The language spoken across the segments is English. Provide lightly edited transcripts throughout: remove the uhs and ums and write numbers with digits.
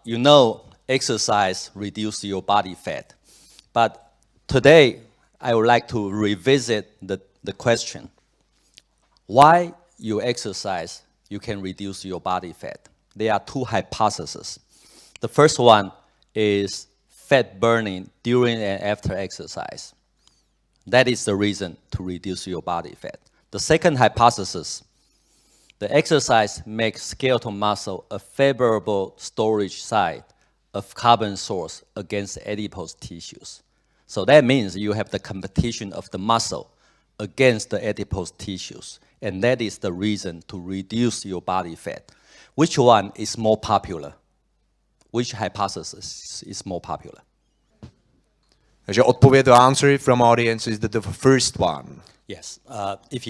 You know exercise reduces your body fat. But today, I would like to revisit the question. Why you exercise, you can reduce your body fat? There are two hypotheses. The first one is fat burning during and after exercise. That is the reason to reduce your body fat. The second hypothesis, the exercise makes skeletal muscle a favorable storage site of carbon source against adipose tissues. So that means you have the competition of the muscle against the adipose tissues. And that is the reason to reduce your body fat. Which one is more popular? Which hypothesis is more popular? Takže odpověď, the answer from audience is the first one. Yes. If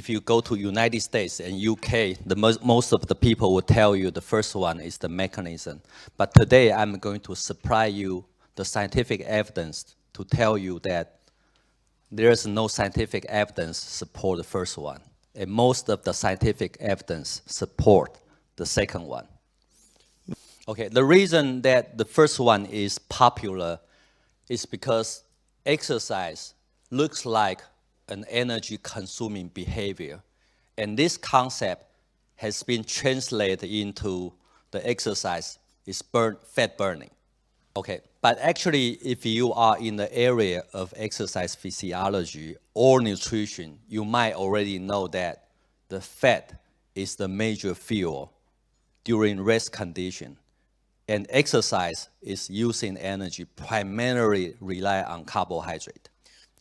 you go to United States and UK, most of the people will tell you the first one is the mechanism. But today I'm going to supply you the scientific evidence to tell you that there is no scientific evidence support the first one. And most of the scientific evidence support the second one. Okay, the reason that the first one is popular is because exercise looks like an energy-consuming behavior. And this concept has been translated into the exercise is fat burning. Okay, but actually, if you are in the area of exercise physiology or nutrition, you might already know that the fat is the major fuel during rest condition. And exercise is using energy primarily rely on carbohydrate.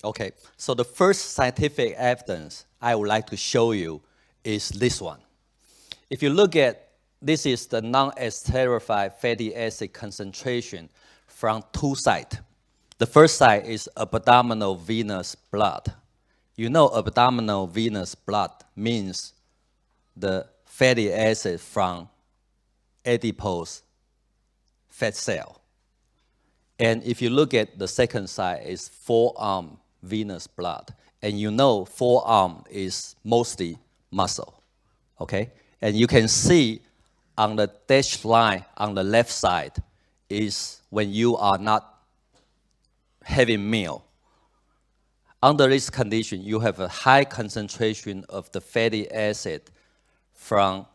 Okay, so the first scientific evidence I would like to show you is this one. If you look at, this is the non-esterified fatty acid concentration from two sites. The first site is abdominal venous blood. You know abdominal venous blood means the fatty acid from adipose fat cell. And if you look at the second side, is forearm venous blood. And you know forearm is mostly muscle, okay? And you can see on the dashed line on the left side is when you are not having meal. Under this condition, you have a high concentration of the fatty acid from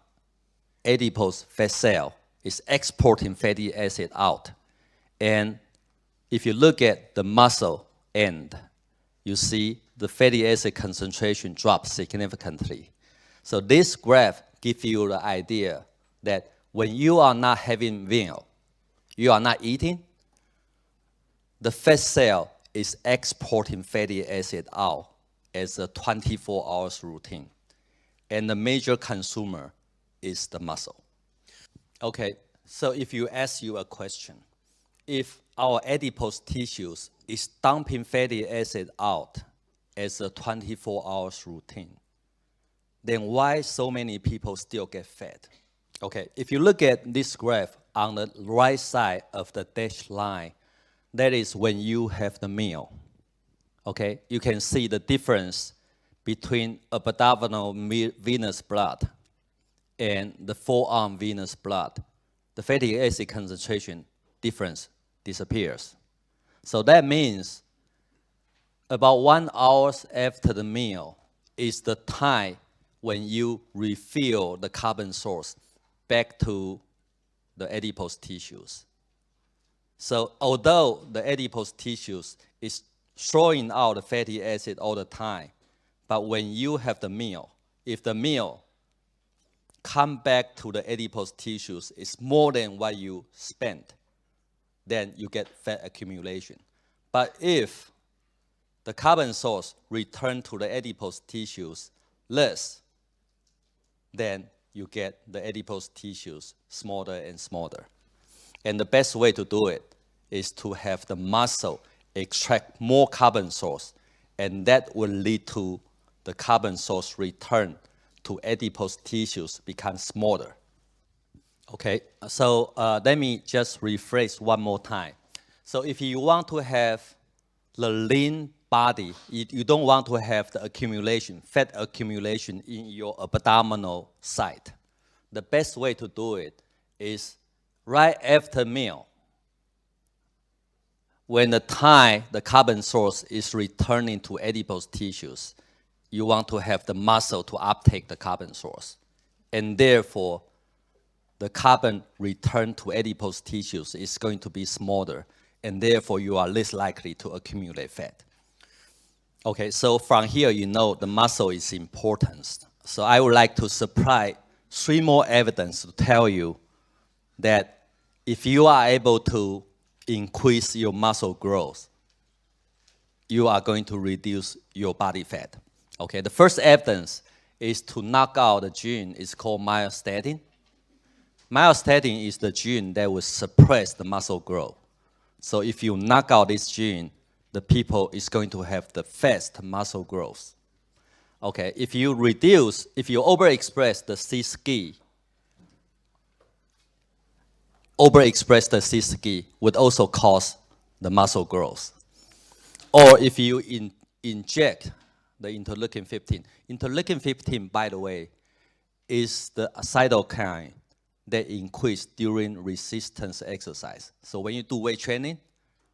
adipose fat cell. It's exporting fatty acid out. And if you look at the muscle end, you see the fatty acid concentration drops significantly. So this graph gives you the idea that when you are not having meal, you are not eating, the fat cell is exporting fatty acid out as a 24 hours routine. And the major consumer is the muscle. Okay, so if you ask you a question, if our adipose tissues is dumping fatty acid out as a 24 hours routine, then why so many people still get fat? Okay, if you look at this graph on the right side of the dashed line, that is when you have the meal. Okay, you can see the difference between abdominal venous blood and the forearm venous blood. The fatty acid concentration difference disappears. So that means about 1 hour after the meal is the time when you refill the carbon source back to the adipose tissues. So although the adipose tissues is throwing out the fatty acid all the time, but when you have the meal, if the meal come back to the adipose tissues is more than what you spent, then you get fat accumulation. But if the carbon source return to the adipose tissues less, then you get the adipose tissues smaller and smaller. And the best way to do it is to have the muscle extract more carbon source, and that will lead to the carbon source return to adipose tissues become smaller. Okay, so let me just rephrase one more time. So if you want to have the lean body, you don't want to have the accumulation, fat accumulation in your abdominal site. The best way to do it is right after meal, when the carbon source is returning to adipose tissues, you want to have the muscle to uptake the carbon source. And therefore, the carbon return to adipose tissues is going to be smaller, and therefore you are less likely to accumulate fat. Okay, so from here you know the muscle is important. So I would like to supply 3 more evidence to tell you that if you are able to increase your muscle growth, you are going to reduce your body fat. Okay, the first evidence is to knock out the gene is called myostatin. Myostatin is the gene that will suppress the muscle growth. So if you knock out this gene, the people is going to have the fast muscle growth. Okay, if you overexpress the cis-G, would also cause the muscle growth. Or if you inject the interleukin 15. Interleukin 15, by the way, is the cytokine that increase during resistance exercise. So when you do weight training,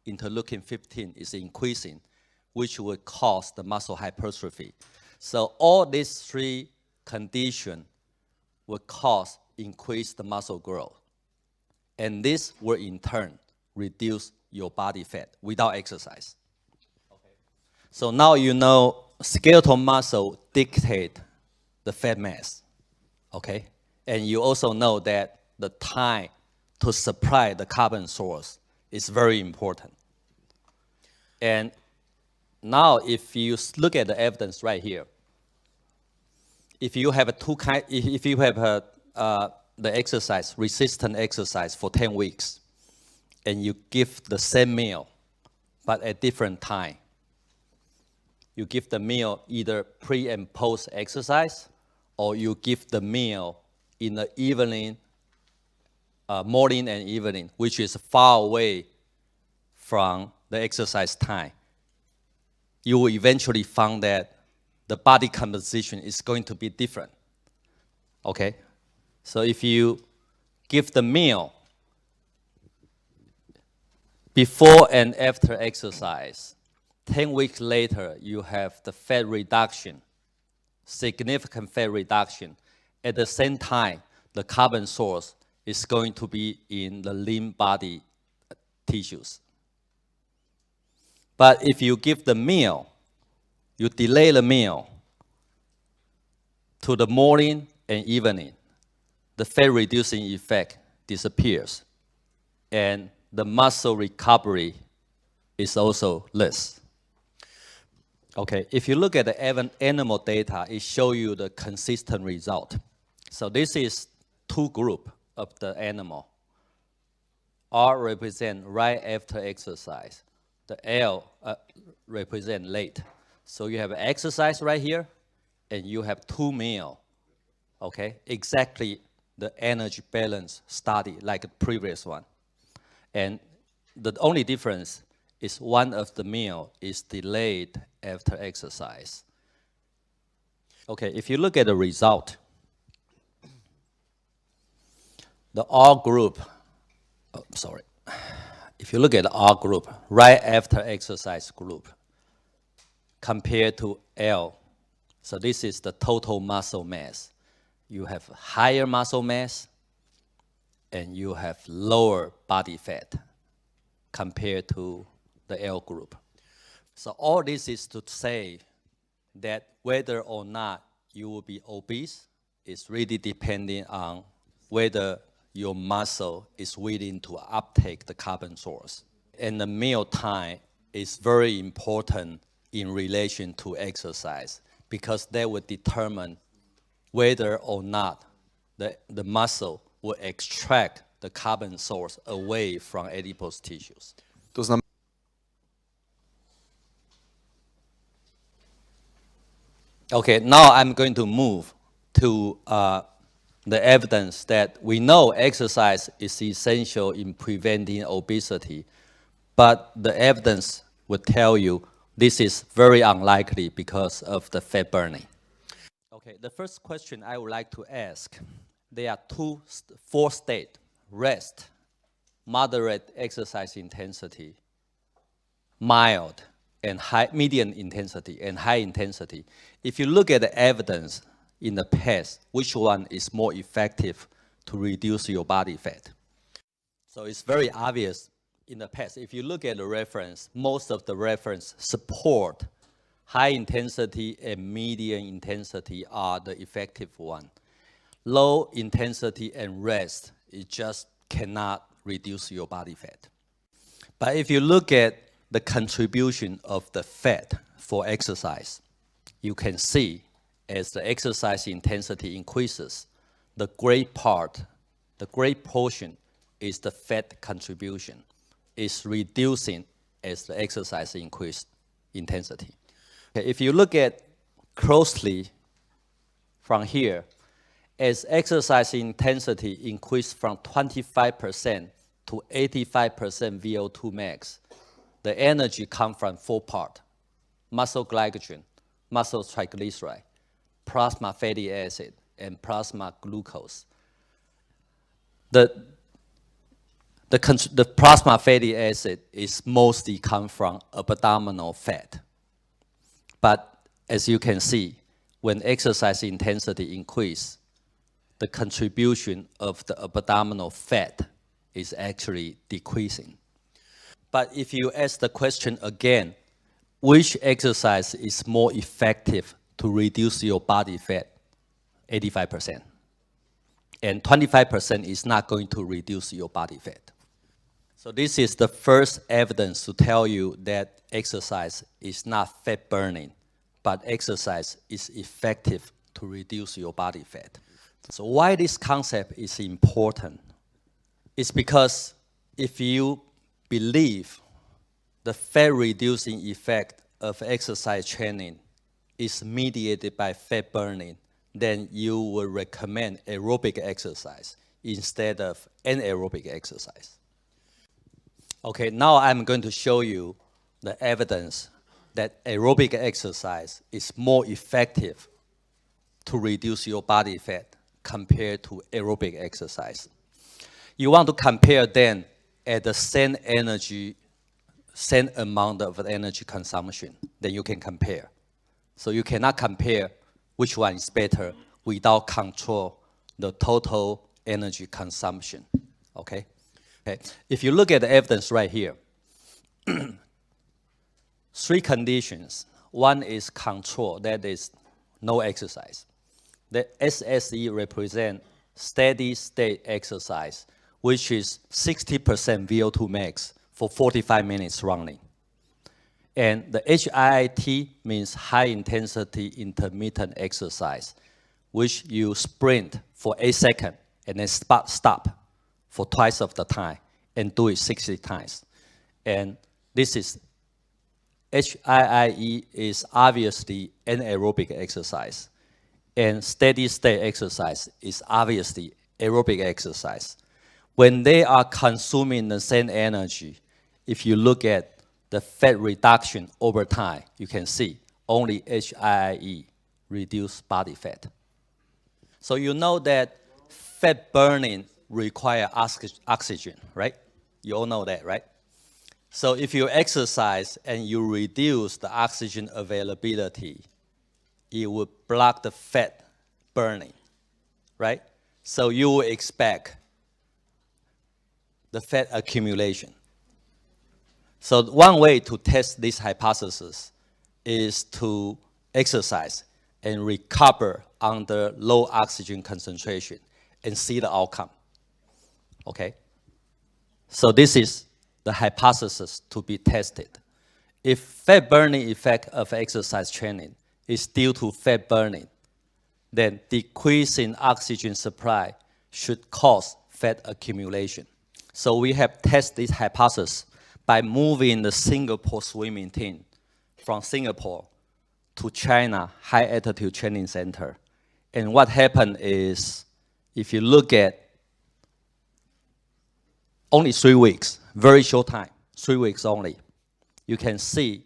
interleukin 15 is increasing, which will cause the muscle hypertrophy. So all these 3 conditions will cause increased muscle growth. And this will in turn reduce your body fat without exercise. Okay. So now you know skeletal muscle dictate the fat mass. Okay? And you also know that the time to supply the carbon source is very important. And now if you look at the evidence right here, if you have the exercise, resistant exercise for 10 weeks, and you give the same meal, but at different time, you give the meal either pre and post exercise, or you give the meal in the evening, morning and evening, which is far away from the exercise time, you will eventually find that the body composition is going to be different. Okay? So if you give the meal before and after exercise, 10 weeks later, you have the fat reduction, significant fat reduction. At the same time, the carbon source is going to be in the lean body tissues. But if you give the meal, you delay the meal to the morning and evening, the fat reducing effect disappears, and the muscle recovery is also less. Okay, if you look at the animal data, it shows you the consistent result. So this is 2 groups of the animal. R represent right after exercise. The L represent late. So you have exercise right here, and you have 2 meals. Okay, exactly the energy balance study like the previous one. And the only difference is one of the meal is delayed after exercise. Okay, if you look at the result, the R group, if you look at the R group, right after exercise group, compared to L, so this is the total muscle mass. You have higher muscle mass, and you have lower body fat compared to the L group. So all this is to say that whether or not you will be obese is really depending on whether your muscle is willing to uptake the carbon source. And the meal time is very important in relation to exercise, because that will determine whether or not the muscle will extract the carbon source away from adipose tissues. Okay, now I'm going to move to the evidence that we know exercise is essential in preventing obesity, but the evidence would tell you this is very unlikely because of the fat burning. Okay, the first question I would like to ask, there are 4 states, rest moderate exercise intensity, mild and high, medium intensity, and high intensity. If you look at the evidence in the past, which one is more effective to reduce your body fat? So it's very obvious in the past. If you look at the reference, most of the reference support high intensity and medium intensity are the effective one. Low intensity and rest, it just cannot reduce your body fat. But if you look at the contribution of the fat for exercise, you can see as the exercise intensity increases, the gray part, the gray portion is the fat contribution. It's reducing as the exercise increase intensity. Okay, if you look at closely from here, as exercise intensity increased from 25% to 85% VO2 max, the energy comes from 4 parts: muscle glycogen, muscle triglyceride, plasma fatty acid, and plasma glucose. The plasma fatty acid is mostly come from abdominal fat. But as you can see, when exercise intensity increase, the contribution of the abdominal fat is actually decreasing. But if you ask the question again, which exercise is more effective to reduce your body fat? 85%. And 25% is not going to reduce your body fat. So this is the first evidence to tell you that exercise is not fat burning, but exercise is effective to reduce your body fat. So why this concept is important? It's because if you believe the fat reducing effect of exercise training is mediated by fat burning, then you will recommend aerobic exercise instead of anaerobic exercise. Okay, now I'm going to show you the evidence that aerobic exercise is more effective to reduce your body fat compared to aerobic exercise. You want to compare them at the same energy, same amount of energy consumption, then you can compare. So you cannot compare which one is better without control the total energy consumption, okay? Okay. If you look at the evidence right here, 3 conditions. One is control, that is no exercise. The SSE represents steady state exercise, which is 60% VO2 max for 45 minutes running. And the HIIT means high intensity intermittent exercise, which you sprint for 8 seconds and then stop for twice of the time and do it 60 times. And this is, HIIE is obviously anaerobic exercise. And steady state exercise is obviously aerobic exercise. When they are consuming the same energy, if you look at the fat reduction over time, you can see only HIIE reduce body fat. So you know that fat burning require oxygen, right? You all know that, right? So if you exercise and you reduce the oxygen availability, it will block the fat burning, right? So you will expect the fat accumulation. So one way to test this hypothesis is to exercise and recover under low oxygen concentration and see the outcome. Okay? So this is the hypothesis to be tested. If fat burning effect of exercise training is due to fat burning, then decreasing oxygen supply should cause fat accumulation. So we have tested this hypothesis by moving the Singapore swimming team from Singapore to China High Altitude Training Center. And what happened is, if you look at only 3 weeks, very short time, 3 weeks only, you can see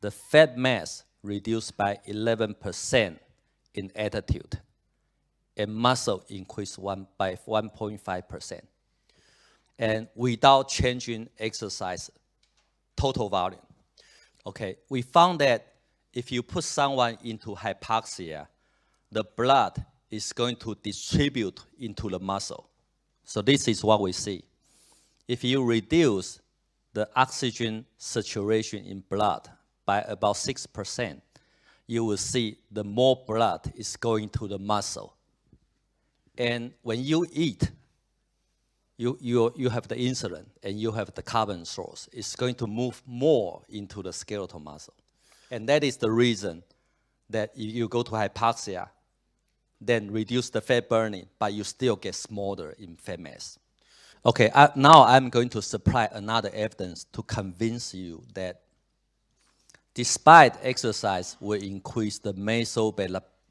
the fat mass reduced by 11% in altitude, and muscle increased by 1.5%. and without changing exercise total volume. Okay, we found that if you put someone into hypoxia, the blood is going to distribute into the muscle. So this is what we see. If you reduce the oxygen saturation in blood by about 6%, you will see the more blood is going to the muscle. And when you eat, you have the insulin and you have the carbon source. It's going to move more into the skeletal muscle. And that is the reason that if you go to hypoxia, then reduce the fat burning, but you still get smaller in fat mass. Okay, now I'm going to supply another evidence to convince you that despite exercise will increase the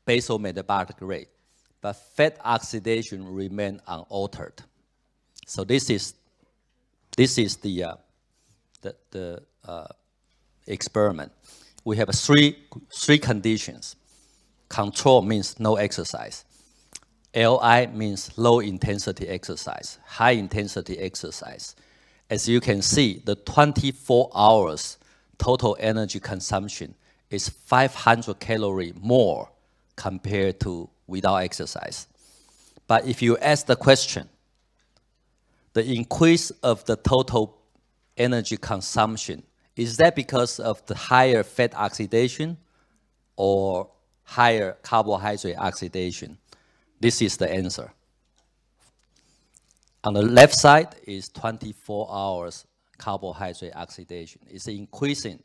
basal metabolic rate, but fat oxidation remain unaltered. So this is the experiment. We have three conditions. Control means no exercise. LI means low intensity exercise, high intensity exercise. As you can see, the 24 hours total energy consumption is 500 calories more compared to without exercise. But if you ask the question, the increase of the total energy consumption, is that because of the higher fat oxidation or higher carbohydrate oxidation? This is the answer. On the left side is 24 hours carbohydrate oxidation. It's increasing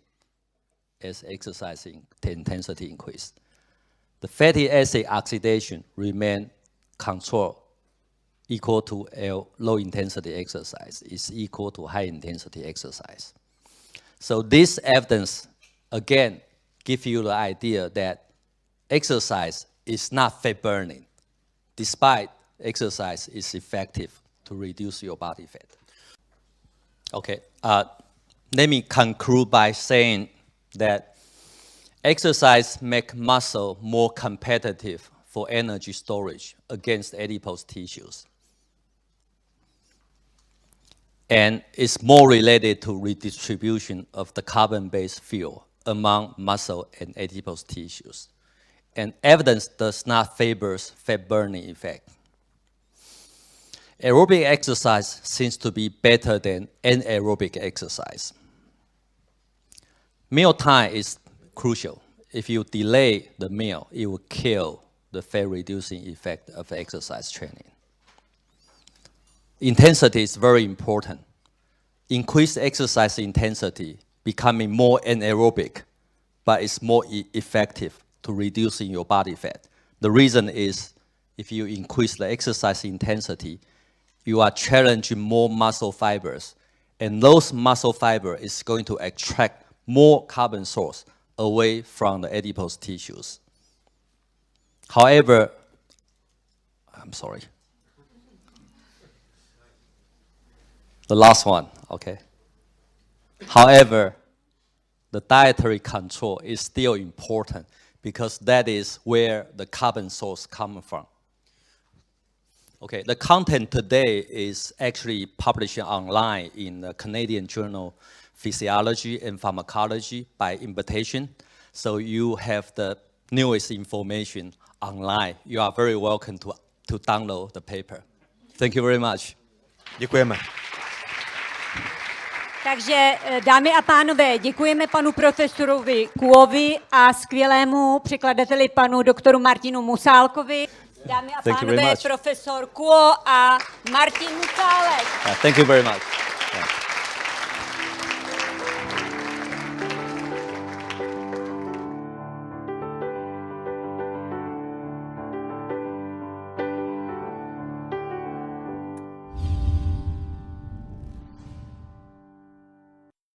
as exercise intensity increase. The fatty acid oxidation remain control equal to low intensity exercise is equal to high intensity exercise. So this evidence, again, gives you the idea that exercise is not fat burning, despite exercise is effective to reduce your body fat. Okay, let me conclude by saying that exercise makes muscle more competitive for energy storage against adipose tissues. And it's more related to redistribution of the carbon-based fuel among muscle and adipose tissues. And evidence does not favor fat burning effect. Aerobic exercise seems to be better than anaerobic exercise. Mealtime is crucial. If you delay the meal, it will kill the fat-reducing effect of exercise training. Intensity is very important. Increased exercise intensity becoming more anaerobic, but it's more effective to reducing your body fat. The reason is if you increase the exercise intensity, you are challenging more muscle fibers, and those muscle fibers is going to attract more carbon source away from the adipose tissues. However, I'm sorry. The last one, okay. However, the dietary control is still important because that is where the carbon source comes from. Okay, the content today is actually published online in the Canadian Journal Physiology and Pharmacology by invitation. So you have the newest information online. You are very welcome to download the paper. Thank you very much. Děkujeme. Takže, dámy a pánové, děkujeme panu profesorovi Kuovi a skvělému překladateli panu doktoru Martinu Musálkovi. Dámy a pánové, profesor Kuo a Martin Musálek. Thank you very much.